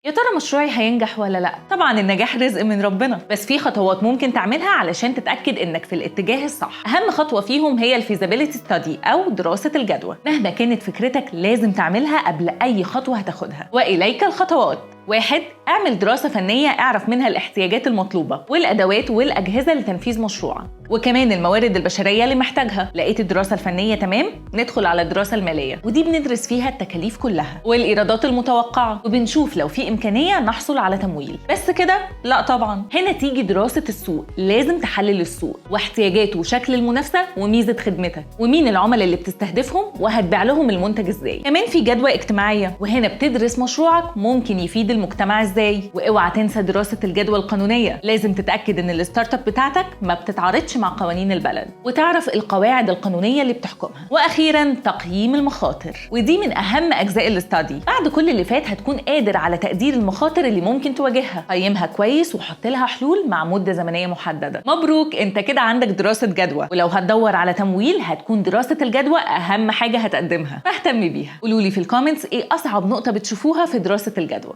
يا ترى مشروعي هينجح ولا لا؟ طبعا النجاح رزق من ربنا، بس في خطوات ممكن تعملها علشان تتأكد انك في الاتجاه الصح. اهم خطوة فيهم هي الفيزابيليتي ستادي او دراسة الجدوى. مهما كانت فكرتك لازم تعملها قبل اي خطوة هتاخدها. واليك الخطوات. 1. اعمل دراسة فنية اعرف منها الاحتياجات المطلوبة والأدوات والأجهزة لتنفيذ مشروعك، وكمان الموارد البشرية اللي محتاجها. لقيت الدراسة الفنية تمام؟ ندخل على الدراسة المالية، ودي بندرس فيها التكاليف كلها والإيرادات المتوقعة، وبنشوف لو في إمكانية نحصل على تمويل. بس كده؟ لا طبعا. هنا تيجي دراسة السوق. لازم تحلل السوق واحتياجاته وشكل المنافسة وميزة خدمتك ومين العملاء اللي بتستهدفهم وهتبيع لهم المنتج ازاي. كمان في جدوى اجتماعية، وهنا بتدرس مشروعك ممكن يفيد المجتمع ازاي. واوعى تنسى دراسة الجدوى القانونية. لازم تتأكد ان الستارت اب بتاعتك ما بتتعارضش مع قوانين البلد، وتعرف القواعد القانونية اللي بتحكمها. واخيرا تقييم المخاطر، ودي من اهم اجزاء الاستادي. بعد كل اللي فات هتكون قادر على تقدير المخاطر اللي ممكن تواجهها. قيمها كويس وحط لها حلول مع مدة زمنية محددة. مبروك، انت كده عندك دراسة جدوى. ولو هتدور على تمويل هتكون دراسة الجدوى اهم حاجة هتقدمها، فاهتم بيها. قولوا لي في الكومنتس ايه اصعب نقطة بتشوفوها في دراسة الجدوى.